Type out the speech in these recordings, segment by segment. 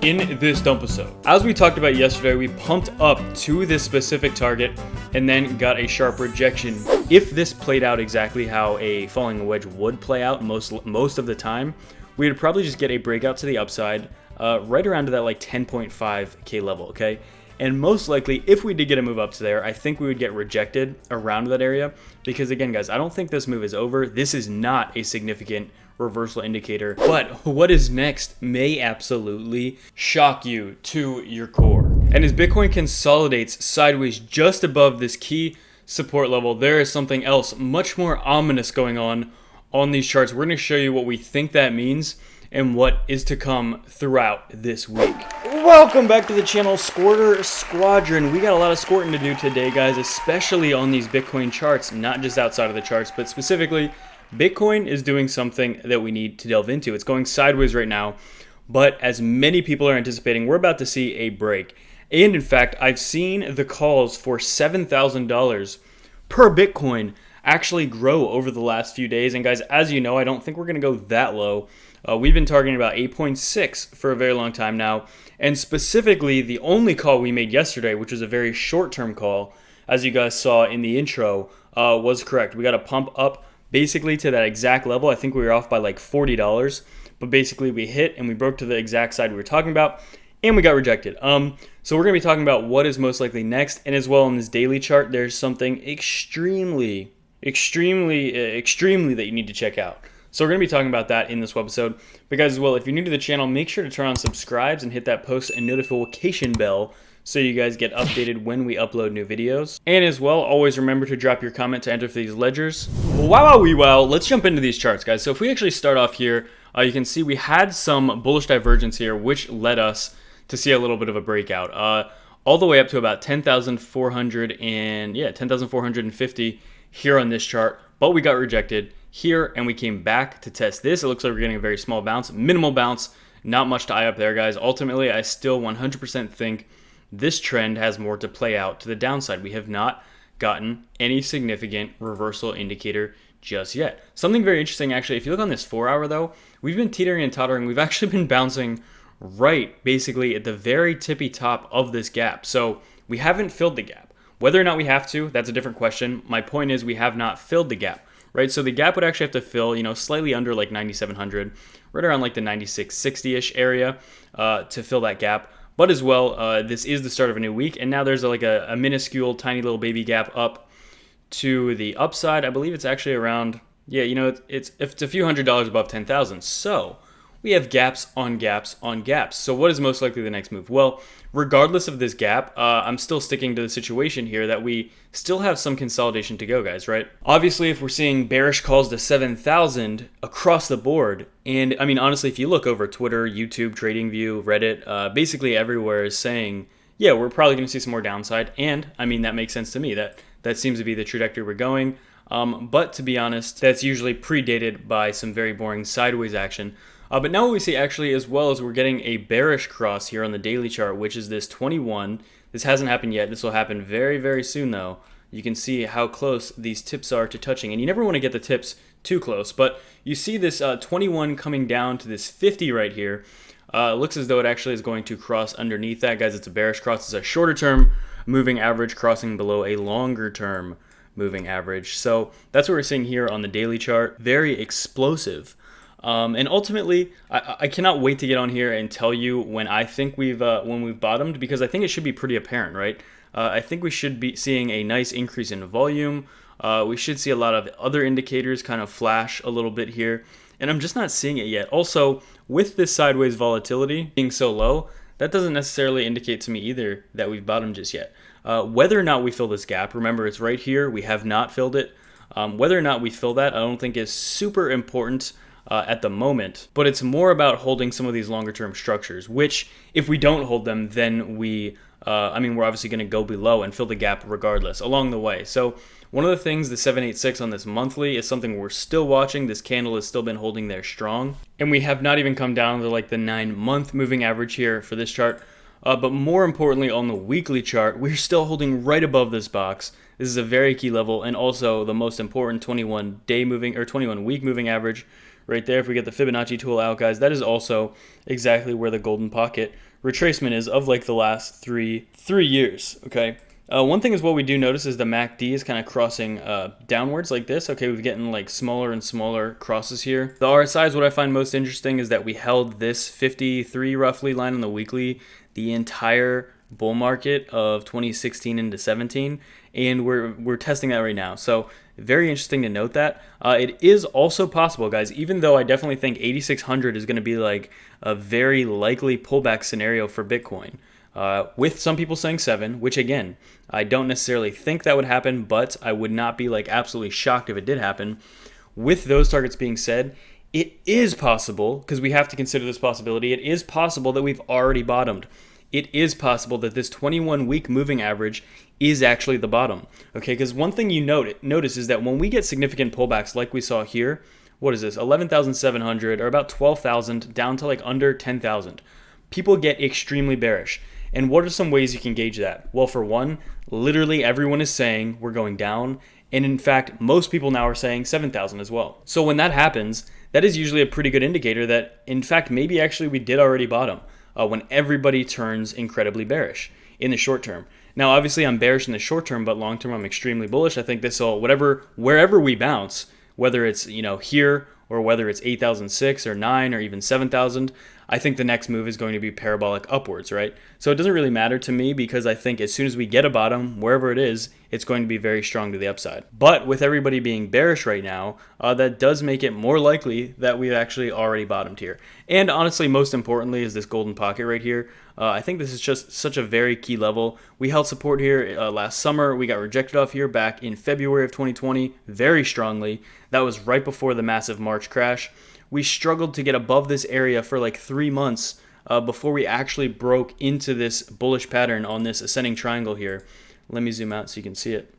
in this dump episode. As we talked about yesterday, we pumped up to this specific target and then got a sharp rejection. If this played out exactly how a falling wedge would play out most of the time, we would probably just get a breakout to the upside right around to that like 10.5k level, okay? And most likely, if we did get a move up to there, I think we would get rejected around that area because, again, guys, I don't think this move is over. This is not a significant reversal indicator, but what is next may absolutely shock you to your core. And as Bitcoin consolidates sideways just above this key support level, there is something else much more ominous going on these charts. We're going to show you what we think that means and what is to come throughout this week. Welcome back to the channel, Squirter Squadron. We got a lot of squirting to do today, guys, especially on these Bitcoin charts, not just outside of the charts, but specifically Bitcoin is doing something that we need to delve into. It's going sideways right now, but as many people are anticipating, we're about to see a break. And in fact, I've seen the calls for $7,000 per Bitcoin actually grow over the last few days. And guys, as you know, I don't think we're going to go that low. We've been targeting about 8.6 for a very long time now. And specifically, the only call we made yesterday, which was a very short-term call, as you guys saw in the intro, was correct. We got to pump up basically to that exact level. I think we were off by like $40, but basically we hit and we broke to the exact side we were talking about, and we got rejected. So we're going to be talking about what is most likely next, and as well on this daily chart, there's something extremely that you need to check out. So we're going to be talking about that in this episode. But guys, as well, if you're new to the channel, make sure to turn on subscribes and hit that post and notification bell so you guys get updated when we upload new videos. And as well, always remember to drop your comment to enter for these ledgers. Wow, let's jump into these charts, guys. So if we actually start off here, you can see we had some bullish divergence here, which led us to see a little bit of a breakout. All the way up to about 10,450 here on this chart, but we got rejected here and we came back to test this. It looks like we're getting a very small bounce, minimal bounce, not much to eye up there, guys. Ultimately, I still 100% think this trend has more to play out to the downside. We have not gotten any significant reversal indicator just yet. Something very interesting, actually, if you look on this 4-hour though, we've been teetering and tottering. We've actually been bouncing right basically at the very tippy top of this gap. So we haven't filled the gap. Whether or not we have to, that's a different question. My point is we have not filled the gap, right? So the gap would actually have to fill, slightly under like 9,700, right around like the 9,660-ish area to fill that gap. But as well, this is the start of a new week, and now there's like a minuscule, tiny little baby gap up to the upside. I believe it's actually around, it's a few $100s above 10,000. So we have gaps on gaps on gaps. So what is most likely the next move? Well, regardless of this gap, I'm still sticking to the situation here that we still have some consolidation to go, guys, right? Obviously, if we're seeing bearish calls to 7,000 across the board, and I mean, honestly, if you look over Twitter, YouTube, TradingView, Reddit, basically everywhere is saying, yeah, we're probably going to see some more downside. And I mean, that makes sense to me. That seems to be the trajectory we're going. But to be honest, that's usually predated by some very boring sideways action. But now what we see actually as well is we're getting a bearish cross here on the daily chart, which is this 21. This hasn't happened yet. This will happen very, very soon though. You can see how close these tips are to touching, and you never want to get the tips too close, but you see this 21 coming down to this 50 right here. It looks as though it actually is going to cross underneath that, guys. It's a bearish cross. It's a shorter term moving average crossing below a longer term moving average. So that's what we're seeing here on the daily chart. Very explosive. And ultimately, I cannot wait to get on here and tell you when I think we've bottomed, because I think it should be pretty apparent, right? I think we should be seeing a nice increase in volume. We should see a lot of other indicators kind of flash a little bit here, and I'm just not seeing it yet. Also, with this sideways volatility being so low, that doesn't necessarily indicate to me either that we've bottomed just yet. Whether or not we fill this gap, remember it's right here, we have not filled it. Whether or not we fill that, I don't think is super important at the moment, but it's more about holding some of these longer term structures, which if we don't hold them, then we're obviously going to go below and fill the gap regardless along the way. So one of the things, the 786 on this monthly, is something we're still watching. This candle has still been holding there strong, and we have not even come down to like the 9-month moving average here for this chart. But more importantly, on the weekly chart, we're still holding right above this box. This is a very key level, and also the most important 21-week moving average right there. If we get the Fibonacci tool out, guys, that is also exactly where the golden pocket retracement is of like the last three years, okay? One thing is what we do notice is the MACD is kind of crossing downwards like this. Okay, we're getting like smaller and smaller crosses here. The RSI is what I find most interesting, is that we held this 53 roughly line on the weekly the entire bull market of 2016 into 17, and we're testing that right now. So very interesting to note that. It is also possible, guys, even though I definitely think 8,600 is going to be like a very likely pullback scenario for Bitcoin. With some people saying 7, which again, I don't necessarily think that would happen, but I would not be like absolutely shocked if it did happen. With those targets being said, it is possible, because we have to consider this possibility, it is possible that we've already bottomed. It is possible that this 21-week moving average is actually the bottom. Okay, because one thing you notice is that when we get significant pullbacks like we saw here, what is this, 11,700 or about 12,000 down to like under 10,000, people get extremely bearish. And what are some ways you can gauge that? Well, for one, literally everyone is saying we're going down. And in fact, most people now are saying 7,000 as well. So when that happens, that is usually a pretty good indicator that, in fact, maybe actually we did already bottom when everybody turns incredibly bearish in the short term. Now, obviously, I'm bearish in the short term, but long term, I'm extremely bullish. I think this will, wherever we bounce, whether it's here or whether it's 8,006 or 9 or even 7,000, I think the next move is going to be parabolic upwards, right? So it doesn't really matter to me, because I think as soon as we get a bottom, wherever it is, it's going to be very strong to the upside. But with everybody being bearish right now, that does make it more likely that we've actually already bottomed here. And honestly, most importantly is this golden pocket right here. I think this is just such a very key level. We held support here last summer. We got rejected off here back in February of 2020 very strongly. That was right before the massive March crash. We struggled to get above this area for like 3 months before we actually broke into this bullish pattern on this ascending triangle here. Let me zoom out so you can see it.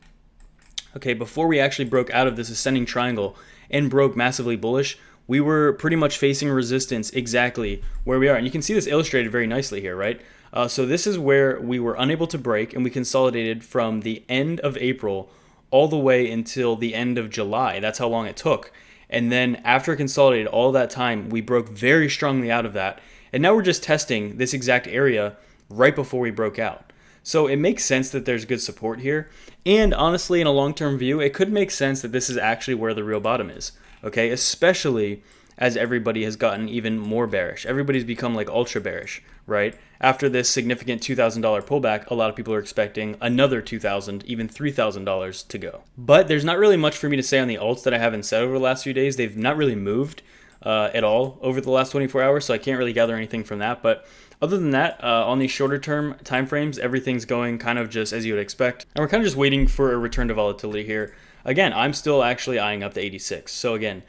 Okay, before we actually broke out of this ascending triangle and broke massively bullish, we were pretty much facing resistance exactly where we are. And you can see this illustrated very nicely here, right? So this is where we were unable to break, and we consolidated from the end of April all the way until the end of July. That's how long it took. And then after it consolidated all that time, we broke very strongly out of that. And now we're just testing this exact area right before we broke out. So it makes sense that there's good support here. And honestly, in a long-term view, it could make sense that this is actually where the real bottom is. Okay, especially as everybody has gotten even more bearish. Everybody's become like ultra bearish, right? After this significant $2,000 pullback, a lot of people are expecting another $2,000, even $3,000 to go. But there's not really much for me to say on the alts that I haven't said over the last few days. They've not really moved at all over the last 24 hours, so I can't really gather anything from that. But other than that, on these shorter term timeframes, everything's going kind of just as you would expect. And we're kind of just waiting for a return to volatility here. Again, I'm still actually eyeing up to 86. So again,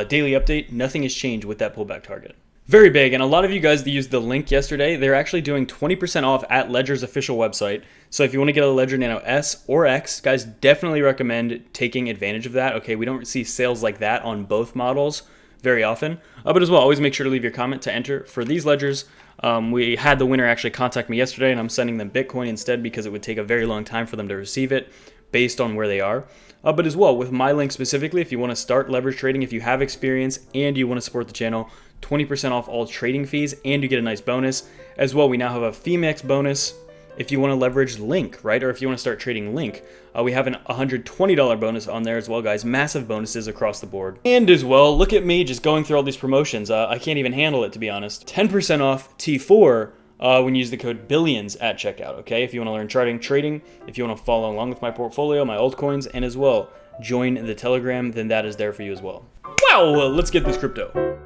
daily update, nothing has changed with that pullback target. Very big, and a lot of you guys that used the link yesterday, they're actually doing 20% off at Ledger's official website. So if you want to get a Ledger Nano S or X, guys, definitely recommend taking advantage of that. Okay, we don't see sales like that on both models very often. But as well, always make sure to leave your comment to enter for these ledgers. We had the winner actually contact me yesterday, and I'm sending them Bitcoin instead because it would take a very long time for them to receive it based on where they are. But as well, with my link specifically, if you want to start leverage trading, if you have experience and you want to support the channel, 20% off all trading fees, and you get a nice bonus. As well, we now have a FEMAX bonus if you want to leverage Link, right? Or if you want to start trading Link. We have an $120 bonus on there as well, guys. Massive bonuses across the board. And as well, look at me just going through all these promotions. I can't even handle it, to be honest. 10% off T4 when you use the code BILLIONS at checkout, okay? If you want to learn charting, trading, if you want to follow along with my portfolio, my altcoins, and as well, join the Telegram, then that is there for you as well. Wow, let's get this crypto.